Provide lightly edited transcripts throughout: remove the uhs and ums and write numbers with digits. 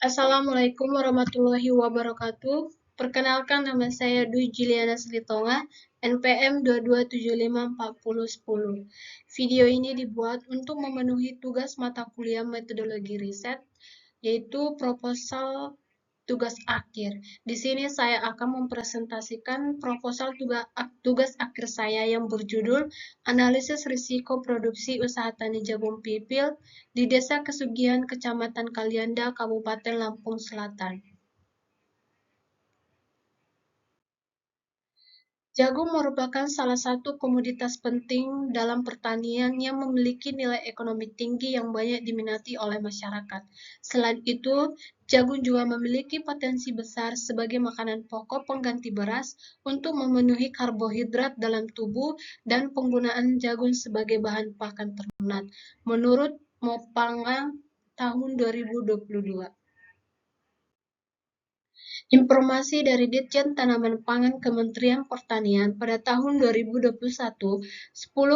Assalamualaikum warahmatullahi wabarakatuh. Perkenalkan, nama saya Dwi Juliana Silitonga, NPM 22754010. Video ini dibuat untuk memenuhi tugas mata kuliah metodologi riset, yaitu proposal tugas akhir. Di sini saya akan mempresentasikan proposal tugas akhir saya yang berjudul Analisis Risiko Produksi Usaha Tani Jagung Pipil di Desa Kesugihan, Kecamatan Kalianda, Kabupaten Lampung Selatan. Jagung merupakan salah satu komoditas penting dalam pertanian yang memiliki nilai ekonomi tinggi yang banyak diminati oleh masyarakat. Selain itu, jagung juga memiliki potensi besar sebagai makanan pokok pengganti beras untuk memenuhi karbohidrat dalam tubuh dan penggunaan jagung sebagai bahan pakan ternak, menurut Mopangan tahun 2022. Informasi dari Ditjen Tanaman Pangan Kementerian Pertanian pada tahun 2021, 10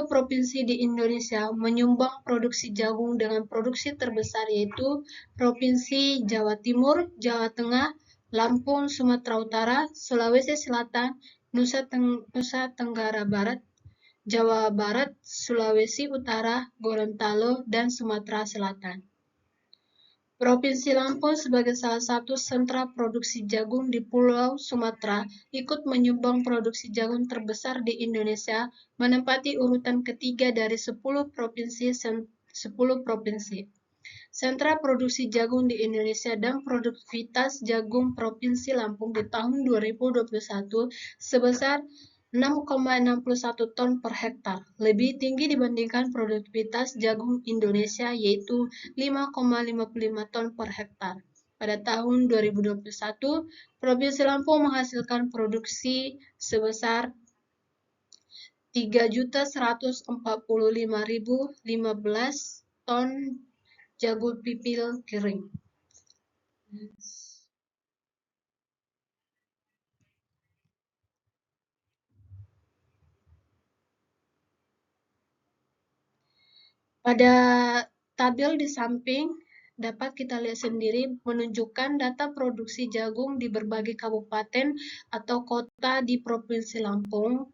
provinsi di Indonesia menyumbang produksi jagung dengan produksi terbesar, yaitu Provinsi Jawa Timur, Jawa Tengah, Lampung, Sumatera Utara, Sulawesi Selatan, Nusa Tenggara Barat, Jawa Barat, Sulawesi Utara, Gorontalo, dan Sumatera Selatan. Provinsi Lampung sebagai salah satu sentra produksi jagung di Pulau Sumatera ikut menyumbang produksi jagung terbesar di Indonesia, menempati urutan ketiga dari 10 provinsi. Sentra produksi jagung di Indonesia dan produktivitas jagung Provinsi Lampung di tahun 2021 sebesar 6,61 ton per hektar, lebih tinggi dibandingkan produktivitas jagung Indonesia, yaitu 5,55 ton per hektar. Pada tahun 2021, Provinsi Lampung menghasilkan produksi sebesar 3.145.015 ton jagung pipil kering. Pada tabel di samping dapat kita lihat sendiri menunjukkan data produksi jagung di berbagai kabupaten atau kota di Provinsi Lampung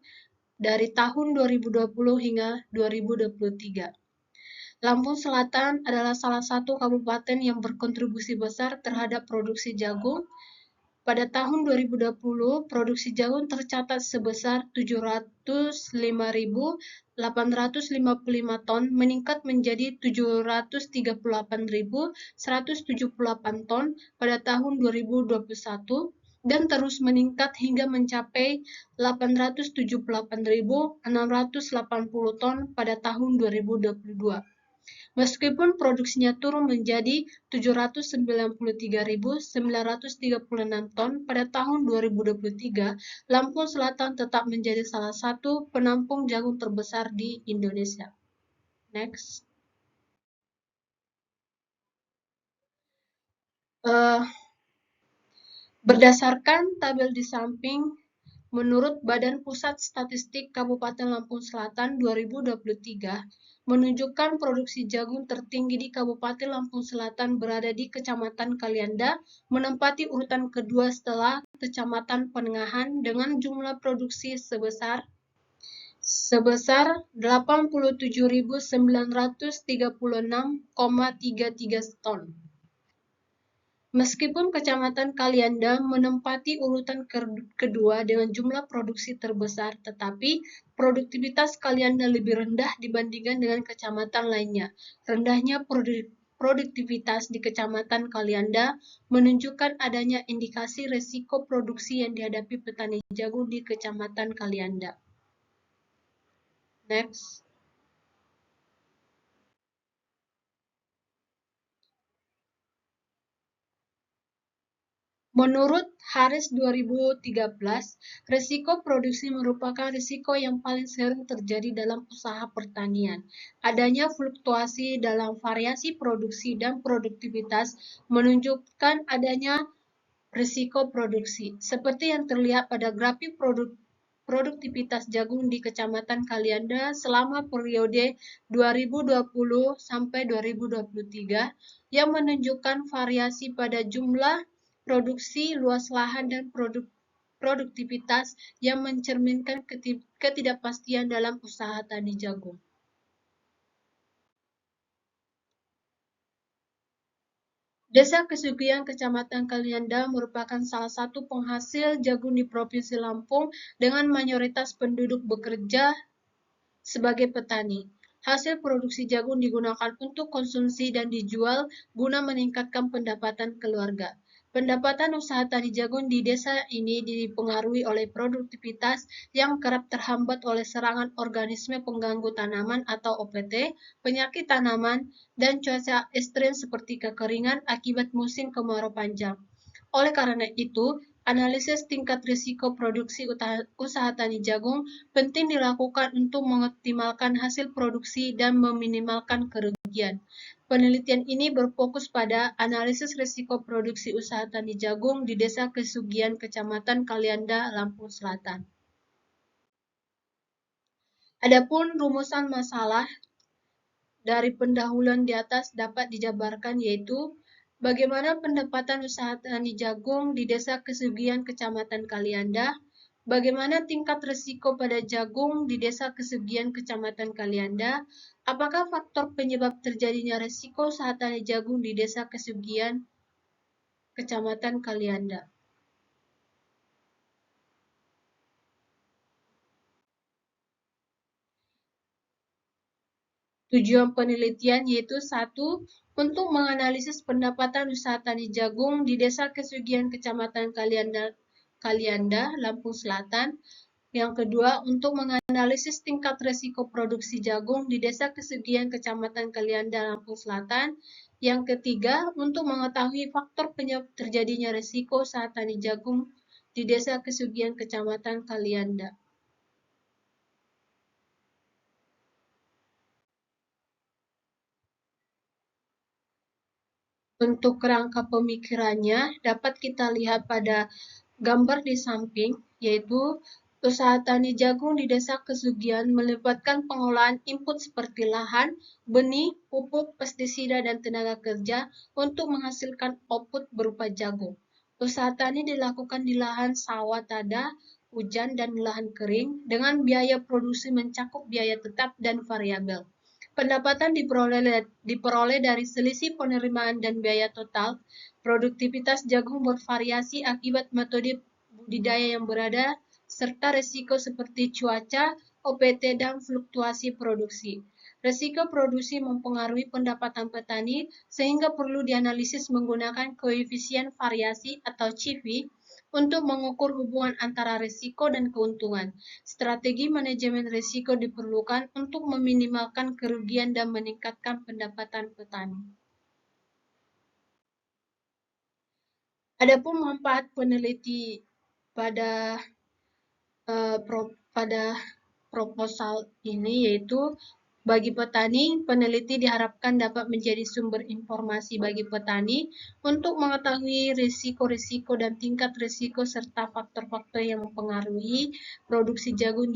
dari tahun 2020 hingga 2023. Lampung Selatan adalah salah satu kabupaten yang berkontribusi besar terhadap produksi jagung. Pada tahun 2020, produksi jagung tercatat sebesar 705.855 ton, meningkat menjadi 738.178 ton pada tahun 2021, dan terus meningkat hingga mencapai 878.680 ton pada tahun 2022. Meskipun produksinya turun menjadi 793.936 ton pada tahun 2023, Lampung Selatan tetap menjadi salah satu penampung jagung terbesar di Indonesia. Next. Berdasarkan tabel di samping, menurut Badan Pusat Statistik Kabupaten Lampung Selatan 2023, menunjukkan produksi jagung tertinggi di Kabupaten Lampung Selatan berada di Kecamatan Kalianda, menempati urutan kedua setelah Kecamatan Penengahan dengan jumlah produksi sebesar 87.936,33 ton. Meskipun Kecamatan Kalianda menempati urutan kedua dengan jumlah produksi terbesar, tetapi produktivitas Kalianda lebih rendah dibandingkan dengan kecamatan lainnya. Rendahnya produktivitas di Kecamatan Kalianda menunjukkan adanya indikasi resiko produksi yang dihadapi petani jagung di Kecamatan Kalianda. Next. Menurut Haris 2013, risiko produksi merupakan risiko yang paling sering terjadi dalam usaha pertanian. Adanya fluktuasi dalam variasi produksi dan produktivitas menunjukkan adanya risiko produksi. Seperti yang terlihat pada grafik produktivitas jagung di Kecamatan Kalianda selama periode 2020 sampai 2023 yang menunjukkan variasi pada jumlah produksi, luas lahan, dan produktivitas yang mencerminkan ketidakpastian dalam usaha tani jagung. Desa Kesugian, Kecamatan Kalianda merupakan salah satu penghasil jagung di Provinsi Lampung dengan mayoritas penduduk bekerja sebagai petani. Hasil produksi jagung digunakan untuk konsumsi dan dijual guna meningkatkan pendapatan keluarga. Pendapatan usaha tani jagung di desa ini dipengaruhi oleh produktivitas yang kerap terhambat oleh serangan organisme pengganggu tanaman atau OPT, penyakit tanaman, dan cuaca ekstrim seperti kekeringan akibat musim kemarau panjang. Oleh karena itu, analisis tingkat risiko produksi usaha tani jagung penting dilakukan untuk mengoptimalkan hasil produksi dan meminimalkan kerugian. Penelitian ini berfokus pada analisis risiko produksi usaha tani jagung di Desa Kesugian, Kecamatan Kalianda, Lampung Selatan. Adapun rumusan masalah dari pendahuluan di atas dapat dijabarkan yaitu bagaimana pendapatan usaha tani jagung di Desa Kesugian, Kecamatan Kalianda, bagaimana tingkat risiko pada jagung di Desa Kesugian, Kecamatan Kalianda, apakah faktor penyebab terjadinya risiko usaha tani jagung di Desa Kesugian, Kecamatan Kalianda. Tujuan penelitian yaitu satu, untuk menganalisis pendapatan usaha tani jagung di Desa Kesugian, Kecamatan Kalianda, Lampung Selatan. Yang kedua, untuk menganalisis tingkat risiko produksi jagung di Desa Kesugian, Kecamatan Kalianda, Lampung Selatan. Yang ketiga, untuk mengetahui faktor penyebab terjadinya risiko usaha tani jagung di Desa Kesugian, Kecamatan Kalianda. Untuk kerangka pemikirannya dapat kita lihat pada gambar di samping, yaitu usaha tani jagung di Desa Kesugian melibatkan pengolahan input seperti lahan, benih, pupuk, pestisida, dan tenaga kerja untuk menghasilkan output berupa jagung. Usaha tani dilakukan di lahan sawah tada, hujan, dan lahan kering dengan biaya produksi mencakup biaya tetap dan variabel. Pendapatan diperoleh dari selisih penerimaan dan biaya total. Produktivitas jagung bervariasi akibat metode budidaya yang berada, serta risiko seperti cuaca, OPT, dan fluktuasi produksi. Risiko produksi mempengaruhi pendapatan petani, sehingga perlu dianalisis menggunakan koefisien variasi atau CV untuk mengukur hubungan antara risiko dan keuntungan. Strategi manajemen risiko diperlukan untuk meminimalkan kerugian dan meningkatkan pendapatan petani. Adapun manfaat peneliti pada pada proposal ini yaitu bagi petani, peneliti diharapkan dapat menjadi sumber informasi bagi petani untuk mengetahui risiko-risiko dan tingkat risiko serta faktor-faktor yang mempengaruhi produksi jagung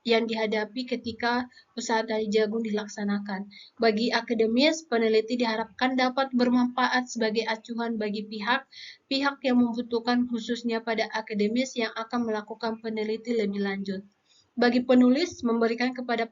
yang dihadapi ketika usaha tani jagung dilaksanakan. Bagi akademis, peneliti diharapkan dapat bermanfaat sebagai acuan bagi pihak yang membutuhkan khususnya pada akademis yang akan melakukan peneliti lebih lanjut. Bagi penulis, memberikan kepada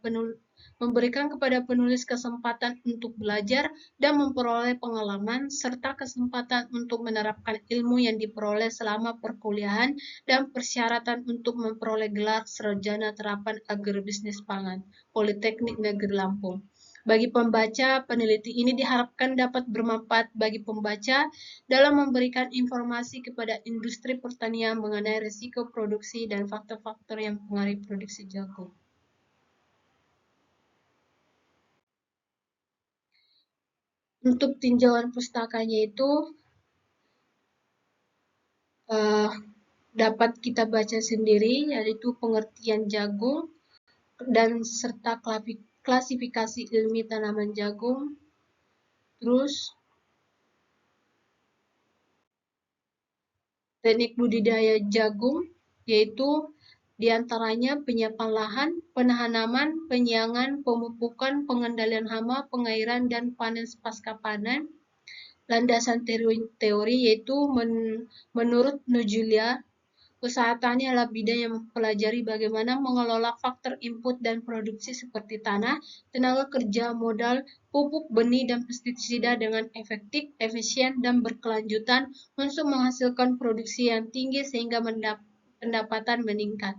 penulis kesempatan untuk belajar dan memperoleh pengalaman, serta kesempatan untuk menerapkan ilmu yang diperoleh selama perkuliahan dan persyaratan untuk memperoleh gelar sarjana terapan agribisnis pangan, Politeknik Negeri Lampung. Bagi pembaca, peneliti ini diharapkan dapat bermanfaat bagi pembaca dalam memberikan informasi kepada industri pertanian mengenai risiko produksi dan faktor-faktor yang mempengaruhi produksi jagung. Untuk tinjauan pustakanya itu dapat kita baca sendiri, yaitu pengertian jagung dan serta klasifikasi ilmiah tanaman jagung, terus teknik budidaya jagung, yaitu di antaranya penyiapan lahan, penanaman, penyiangan, pemupukan, pengendalian hama, pengairan, dan panen pasca panen. Landasan teori yaitu menurut Nujulia, usaha tani adalah bidang yang mempelajari bagaimana mengelola faktor input dan produksi seperti tanah, tenaga kerja, modal, pupuk, benih, dan pestisida dengan efektif, efisien, dan berkelanjutan untuk menghasilkan produksi yang tinggi sehingga pendapatan meningkat.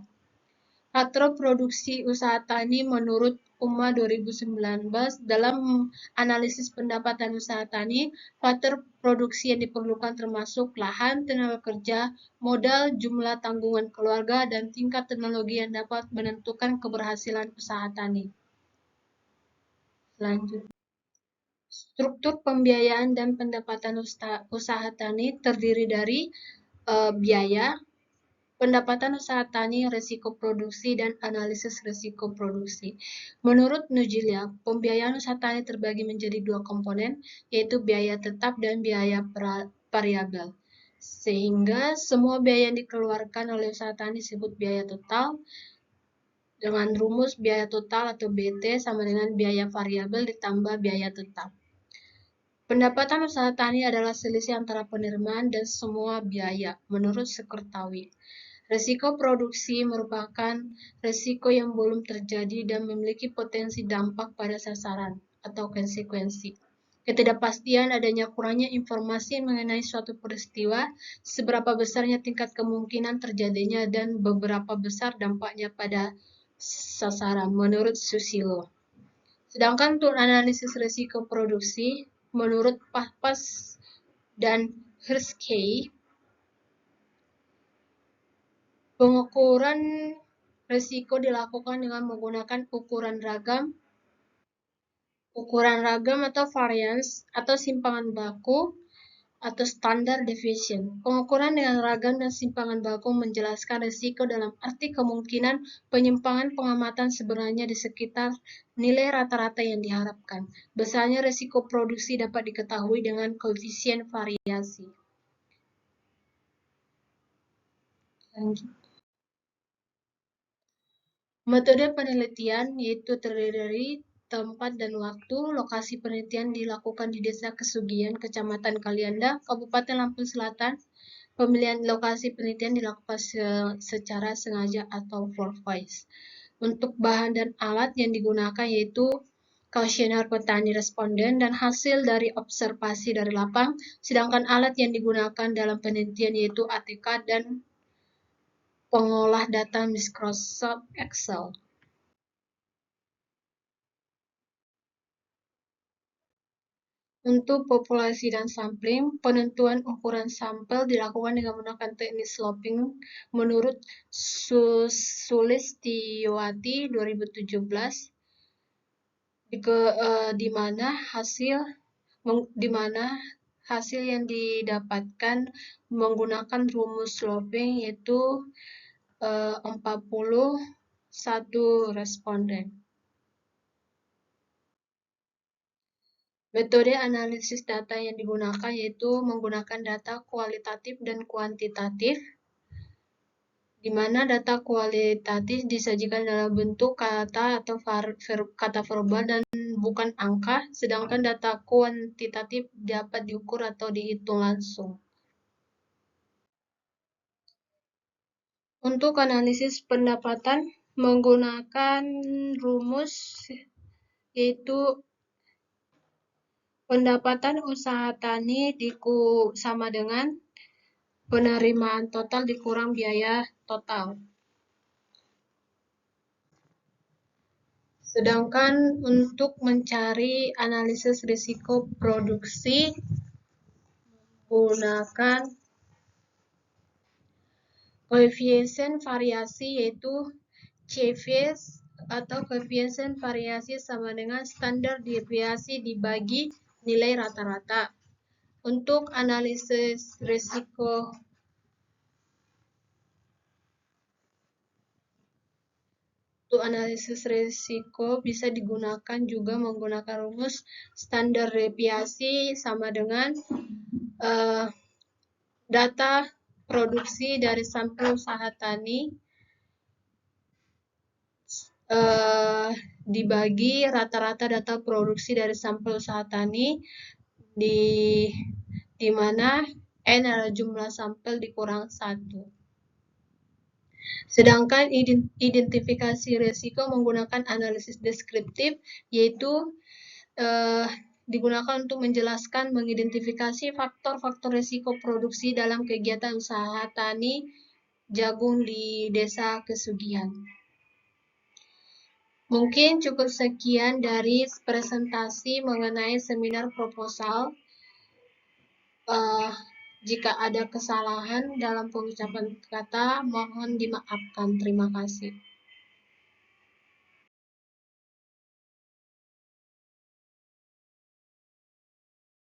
Faktor produksi usaha tani menurut UMA 2019 dalam analisis pendapatan usaha tani, faktor produksi yang diperlukan termasuk lahan, tenaga kerja, modal, jumlah tanggungan keluarga, dan tingkat teknologi yang dapat menentukan keberhasilan usaha tani. Selanjutnya, struktur pembiayaan dan pendapatan usaha tani terdiri dari biaya, pendapatan usaha tani, risiko produksi, dan analisis risiko produksi. Menurut Nujilia, pembiayaan usaha tani terbagi menjadi dua komponen, yaitu biaya tetap dan biaya variabel. Sehingga semua biaya yang dikeluarkan oleh usaha tani disebut biaya total, dengan rumus biaya total atau BT sama dengan biaya variabel ditambah biaya tetap. Pendapatan usaha tani adalah selisih antara penerimaan dan semua biaya, menurut Sekertawi. Risiko produksi merupakan risiko yang belum terjadi dan memiliki potensi dampak pada sasaran atau konsekuensi. Ketidakpastian adanya kurangnya informasi mengenai suatu peristiwa, seberapa besarnya tingkat kemungkinan terjadinya, dan beberapa besar dampaknya pada sasaran, menurut Susilo. Sedangkan untuk analisis risiko produksi, menurut Pahpas dan Hirschkey, pengukuran risiko dilakukan dengan menggunakan ukuran ragam atau variance, atau simpangan baku, atau standard deviation. Pengukuran dengan ragam dan simpangan baku menjelaskan risiko dalam arti kemungkinan penyimpangan pengamatan sebenarnya di sekitar nilai rata-rata yang diharapkan. Besarnya risiko produksi dapat diketahui dengan koefisien variasi. Lanjut. Metode penelitian yaitu terdiri dari tempat dan waktu. Lokasi penelitian dilakukan di Desa Kesugian, Kecamatan Kalianda, Kabupaten Lampung Selatan. Pemilihan lokasi penelitian dilakukan secara sengaja atau voice. Untuk bahan dan alat yang digunakan yaitu kuesioner petani responden dan hasil dari observasi dari lapang, sedangkan alat yang digunakan dalam penelitian yaitu ATK dan pengolah data Microsoft Excel. Untuk populasi dan sampling, penentuan ukuran sampel dilakukan dengan menggunakan teknik sloping menurut Sulistiowati 2017, di mana hasil yang didapatkan menggunakan rumus sloping yaitu 41 responden. Metode analisis data yang digunakan yaitu menggunakan data kualitatif dan kuantitatif, di mana data kualitatif disajikan dalam bentuk kata atau kata verbal dan bukan angka, sedangkan data kuantitatif dapat diukur atau dihitung langsung. Untuk analisis pendapatan menggunakan rumus yaitu pendapatan usaha tani sama dengan penerimaan total dikurang biaya total. Sedangkan untuk mencari analisis risiko produksi menggunakan koefisien variasi yaitu CVS atau koefisien variasi sama dengan standar deviasi dibagi nilai rata-rata. Untuk analisis risiko bisa digunakan juga menggunakan rumus standar deviasi sama dengan data produksi dari sampel usaha tani dibagi rata-rata data produksi dari sampel usaha tani di mana N adalah jumlah sampel dikurang 1. Sedangkan identifikasi risiko menggunakan analisis deskriptif, yaitu digunakan untuk menjelaskan, mengidentifikasi faktor-faktor risiko produksi dalam kegiatan usaha tani jagung di Desa Kesugihan. Mungkin cukup sekian dari presentasi mengenai seminar proposal. Jika ada kesalahan dalam pengucapan kata, mohon dimaafkan. Terima kasih.